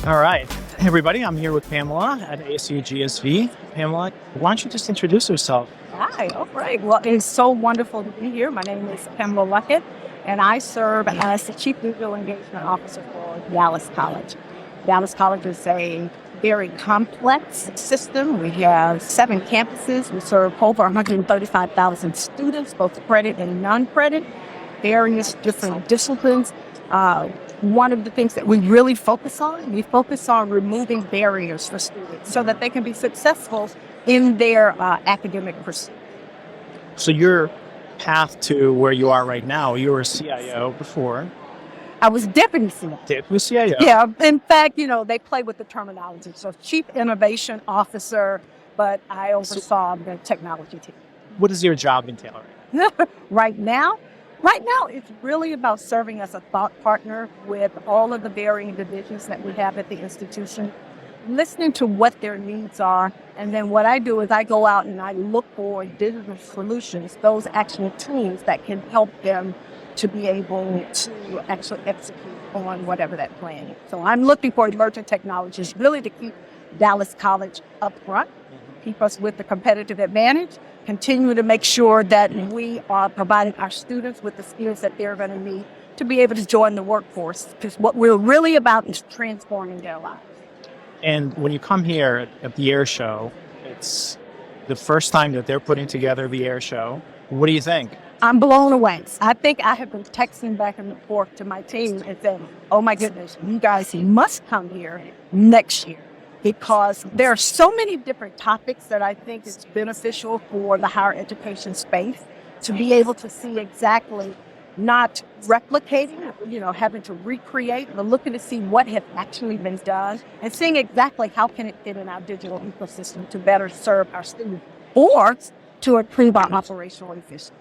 All right. Hey, everybody. I'm here with Pamela at ASU+GSV. Pamela, why don't you just introduce yourself? Hi, all right. Well, it's so wonderful to be here. My name is Pamela Luckett, and I serve as the Chief Digital Engagement Officer for Dallas College. Dallas College is a very complex system. We have 7 campuses. We serve over 135,000 students, both credit and non-credit, various different disciplines. One of the things that we really focus on removing barriers for students so that they can be successful in their academic pursuit. So your path to where you are right now, you were a CIO before. I was deputy CIO. Deputy CIO. Yeah, in fact, they play with the terminology. So Chief Innovation Officer, but I oversaw the technology team. What does your job entail? Right now, it's really about serving as a thought partner with all of the varying divisions that we have at the institution, listening to what their needs are. And then what I do is I go out and I look for digital solutions, those actual tools that can help them to be able to actually execute on whatever that plan is. So I'm looking for emerging technologies really to keep Dallas College up front, keep us with the competitive advantage, continue to make sure that we are providing our students with the skills that they're going to need to be able to join the workforce. Because what we're really about is transforming their lives. And when you come here at the AIR Show, it's the first time that they're putting together the AIR Show. What do you think? I'm blown away. I think I have been texting back and forth to my team and saying, oh my goodness, you guys must come here next year. Because there are so many different topics that I think is beneficial for the higher education space to be able to see exactly, not replicating, having to recreate, but looking to see what has actually been done and seeing exactly how can it fit in our digital ecosystem to better serve our students or to improve our operational efficiency.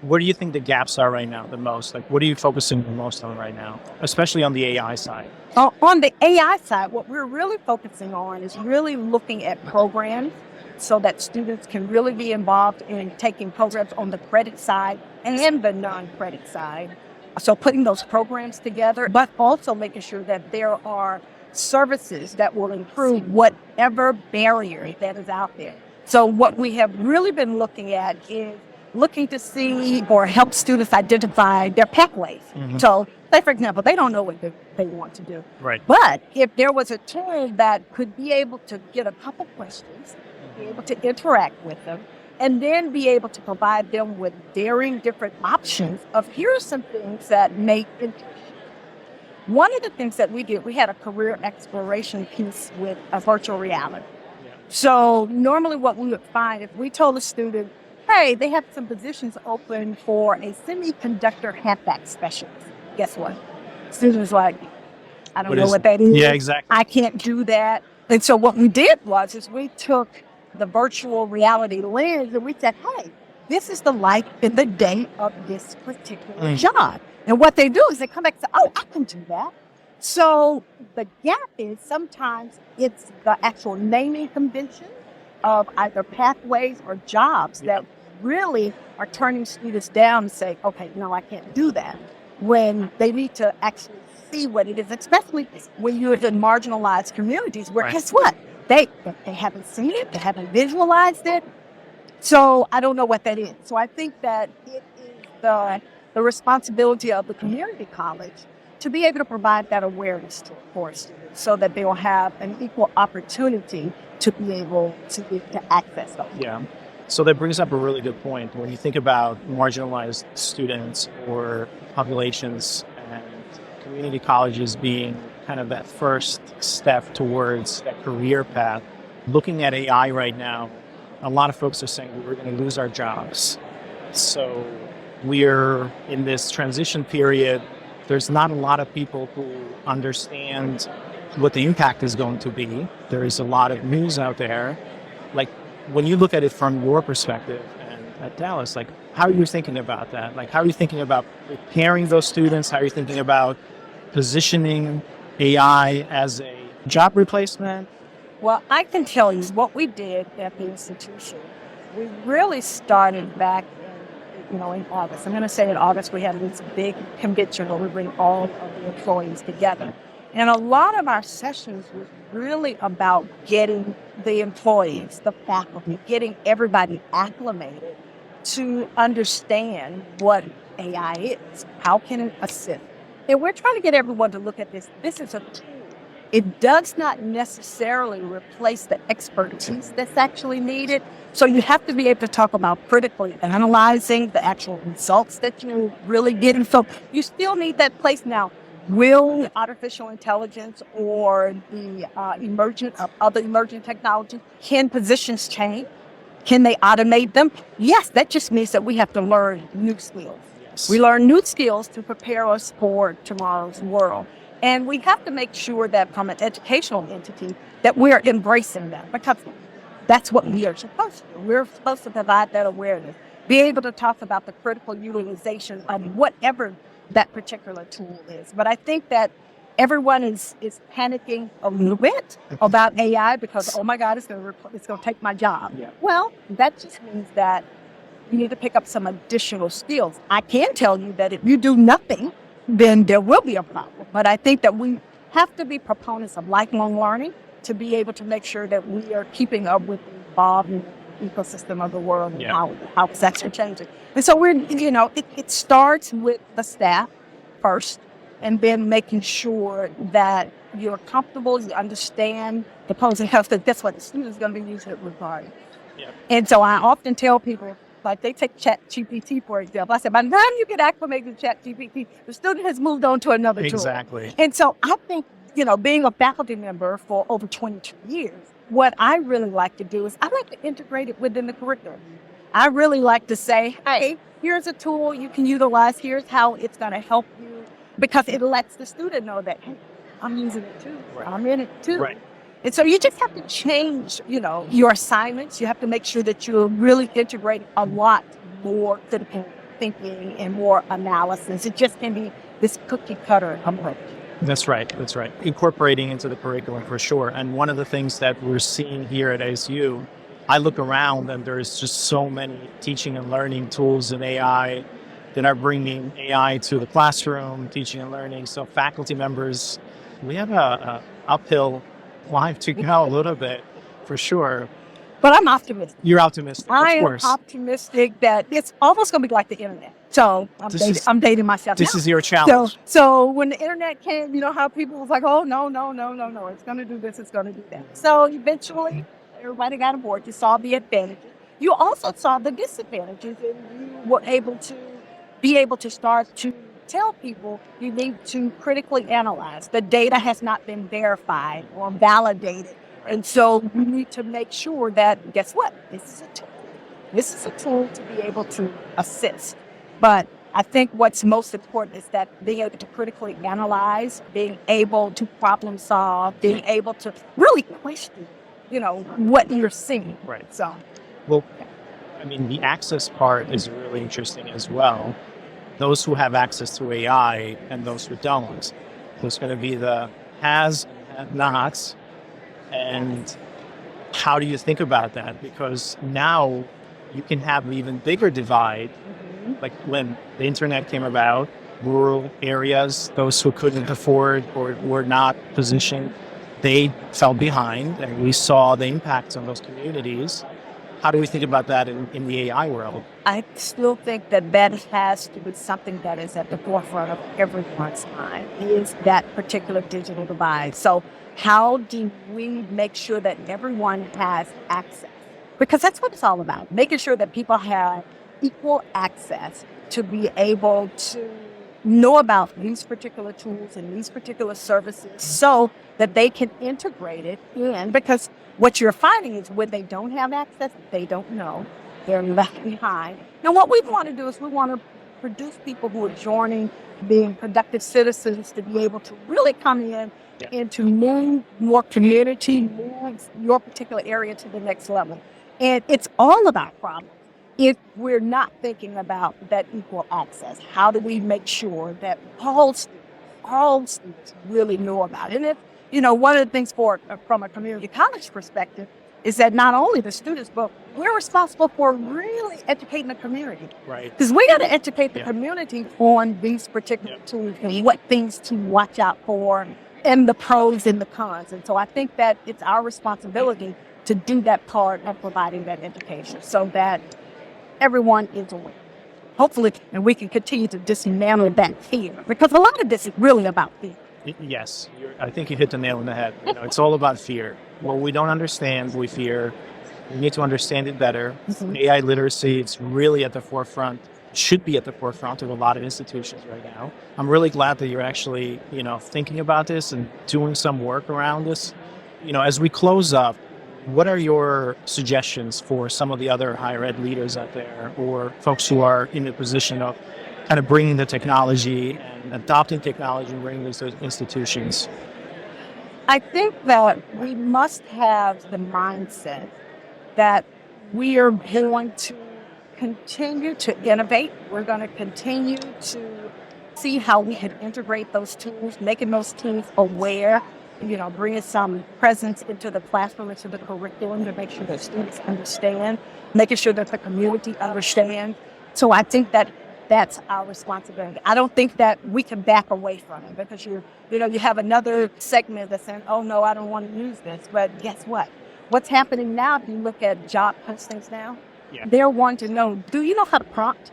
What do you think the gaps are right now the most? Like, what are you focusing the most on right now, especially on the AI side? On the AI side, what we're really focusing on is really looking at programs so that students can really be involved in taking programs on the credit side and the non-credit side. So putting those programs together, but also making sure that there are services that will improve whatever barrier that is out there. So what we have really been looking at is looking to see or help students identify their pathways. Mm-hmm. So, say for example, they don't know what they want to do. Right. But if there was a tool that could be able to get a couple questions, be able to interact with them, and then be able to provide them with varying different options of here are some things that make interest. One of the things that we did, we had a career exploration piece with a virtual reality. Yeah. So normally what we would find if we told a student, hey, they have some positions open for a semiconductor handbag specialist. Guess what? Students like, I don't know what that is. Yeah, exactly. I can't do that. And so what we did is we took the virtual reality lens and we said, hey, this is the life in the day of this particular job. And what they do is they come back and say, oh, I can do that. So the gap is sometimes it's the actual naming convention of either pathways or jobs that really are turning students down and say, okay, no, I can't do that. When they need to actually see what it is, especially when you're in marginalized communities where guess what? They haven't seen it, they haven't visualized it. So I don't know what that is. So I think that it is the responsibility of the community college to be able to provide that awareness for students so that they will have an equal opportunity to be able to access those. Yeah. So that brings up a really good point. When you think about marginalized students or populations and community colleges being kind of that first step towards that career path, looking at AI right now, a lot of folks are saying we're going to lose our jobs. So we're in this transition period. There's not a lot of people who understand what the impact is going to be. There is a lot of news out there. Like, when you look at it from your perspective and at Dallas, like, how are you thinking about that? Like, how are you thinking about preparing those students? How are you thinking about positioning AI as a job replacement? Well, I can tell you what we did at the institution. We really started back in August. I'm going to say in August we had this big convention where we bring all of the employees together. And a lot of our sessions was really about getting the employees, the faculty, getting everybody acclimated to understand what AI is. How can it assist? And we're trying to get everyone to look at this. This is a tool. It does not necessarily replace the expertise that's actually needed. So you have to be able to talk about critically analyzing the actual results that you're really getting. So you still need that place now. Will artificial intelligence or the emergence of other emerging technologies, can positions change? Can they automate them? Yes, that just means that we have to learn new skills. Yes. We learn new skills to prepare us for tomorrow's world. And we have to make sure that from an educational entity that we're embracing that, because that's what we are supposed to do. We're supposed to provide that awareness, be able to talk about the critical utilization of whatever that particular tool is. But I think that everyone is panicking a little bit about AI because, oh my God, it's going to take my job. Yeah. Well, that just means that you need to pick up some additional skills. I can tell you that if you do nothing, then there will be a problem. But I think that we have to be proponents of lifelong learning to be able to make sure that we are keeping up with the evolving ecosystem of the world and how things are changing. And so it starts with the staff first, and then making sure that you're comfortable, you understand the pros and cons, because that's what the student is going to be using it regardless. Yeah. And so I often tell people, like they take ChatGPT, for example. I said, by the time you get acclimated to ChatGPT, the student has moved on to another tool. Exactly. And so I think, being a faculty member for over 22 years, what I really like to do is I like to integrate it within the curriculum. I really like to say, hey, here's a tool you can utilize. Here's how it's going to help you, because it lets the student know that, hey, I'm using it too. Right. I'm in it too. Right. And so you just have to change, your assignments. You have to make sure that you're really integrating a lot more critical thinking and more analysis. It just can be this cookie cutter approach. That's right. Incorporating into the curriculum for sure. And one of the things that we're seeing here at ASU, I look around and there's just so many teaching and learning tools in AI that are bringing AI to the classroom, teaching and learning. So faculty members, we have a uphill climb to go a little bit for sure. But I'm optimistic. You're optimistic, I of course. am optimistic that it's almost going to be like the internet. So I'm dating myself This now. is your challenge. So when the internet came, how people was like, oh, no, it's going to do this, it's going to do that. So eventually, everybody got aboard. You saw the advantages. You also saw the disadvantages, and you were able to start to tell people you need to critically analyze. The data has not been verified or validated. And so you need to make sure that, guess what? This is a tool. This is a tool to be able to assist. But I think what's most important is that being able to critically analyze, being able to problem solve, being able to really question, what you're seeing. Right. So, well, the access part is really interesting as well. Those who have access to AI and those who don't. There's going to be the has and have-nots. And how do you think about that? Because now you can have an even bigger divide. Like when the internet came about, rural areas, those who couldn't afford or were not positioned, they fell behind, and we saw the impacts on those communities. How do we think about that in the AI world? I still think that has to be something that is at the forefront of everyone's mind, is that particular digital divide. So how do we make sure that everyone has access? Because that's what it's all about, making sure that people have equal access to be able to know about these particular tools and these particular services so that they can integrate it in. Because what you're finding is when they don't have access, they don't know, they're left behind. Now, what we want to do is we want to produce people who are joining, being productive citizens, to be able to really come in and to move your community, move your particular area to the next level. And it's all about problems. If we're not thinking about that equal access, how do we make sure that all students really know about it? And one of the things from a community college perspective is that not only the students, but we're responsible for really educating the community. Right. Because we got to educate the community on these particular tools and what things to watch out for, and the pros and the cons. And so I think that it's our responsibility to do that part of providing that education so that everyone is aware. Hopefully, and we can continue to dismantle that fear, because a lot of this is really about fear. Yes, I think you hit the nail on the head. It's all about fear. What we don't understand, we fear. We need to understand it better. Mm-hmm. AI literacy, it's really at the forefront, should be at the forefront of a lot of institutions right now. I'm really glad that you're actually, thinking about this and doing some work around this. As we close up, what are your suggestions for some of the other higher ed leaders out there, or folks who are in the position of kind of bringing the technology and adopting technology and bringing these institutions? I think that we must have the mindset that we are going to continue to innovate. We're going to continue to see how we can integrate those tools, making those tools aware, bringing some presence into the classroom, into the curriculum to make sure that students understand, making sure that the community understands. So I think that that's our responsibility. I don't think that we can back away from it, because you have another segment that's saying, oh no, I don't want to use this. But guess what? What's happening now, if you look at job postings now, they're wanting to know, do you know how to prompt?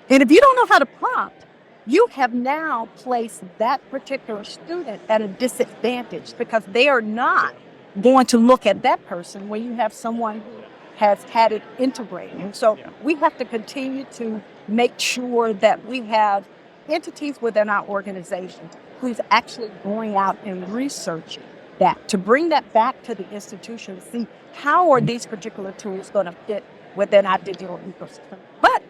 And if you don't know how to prompt, you have now placed that particular student at a disadvantage, because they are not going to look at that person when you have someone who has had it integrated. And so we have to continue to make sure that we have entities within our organization who's actually going out and researching that, to bring that back to the institution, to see how are these particular tools going to fit within our digital ecosystem. But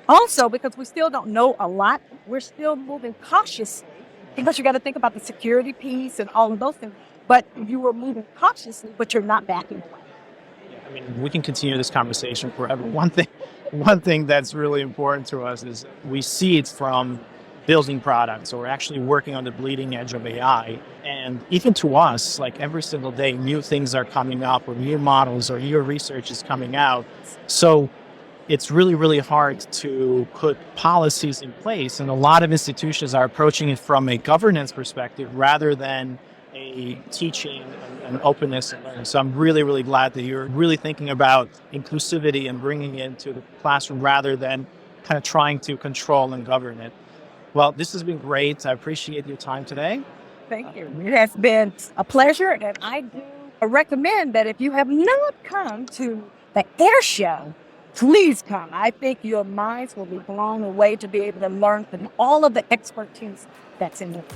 also, because we still don't know a lot, we're still moving cautiously, because you got to think about the security piece and all of those things. But you are moving cautiously, but you're not backing away. We can continue this conversation forever. One thing that's really important to us is we see it from building products, or actually working on the bleeding edge of AI. And even to us, like every single day, new things are coming up, or new models, or new research is coming out. So it's really, really hard to put policies in place. And a lot of institutions are approaching it from a governance perspective rather than a teaching and openness and learning. So I'm really, really glad that you're really thinking about inclusivity and bringing it into the classroom rather than kind of trying to control and govern it. Well, this has been great. I appreciate your time today. Thank you. It has been a pleasure, and I do recommend that if you have not come to the AIR Show, please come. I think your minds will be blown away to be able to learn from all of the expertise that's in it.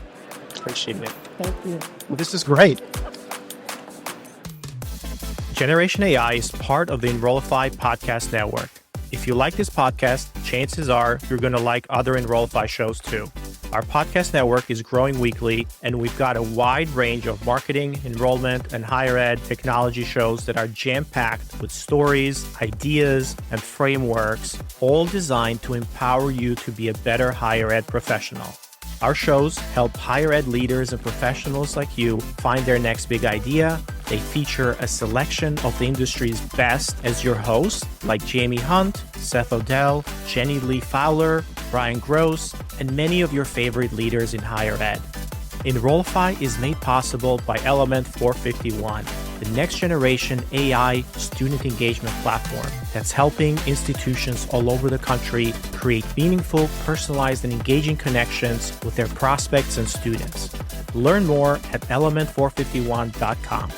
Appreciate it. Thank you. Well, this is great. Generation AI is part of the Enrollify podcast network. If you like this podcast, chances are you're going to like other Enrollify shows too. Our podcast network is growing weekly, and we've got a wide range of marketing, enrollment, and higher ed technology shows that are jam-packed with stories, ideas, and frameworks, all designed to empower you to be a better higher ed professional. Our shows help higher ed leaders and professionals like you find their next big idea. They feature a selection of the industry's best as your hosts, like Jamie Hunt, Seth Odell, Jenny Lee Fowler, Brian Gross, and many of your favorite leaders in higher ed. Enrollify is made possible by Element 451, the next generation AI student engagement platform that's helping institutions all over the country create meaningful, personalized, and engaging connections with their prospects and students. Learn more at element451.com.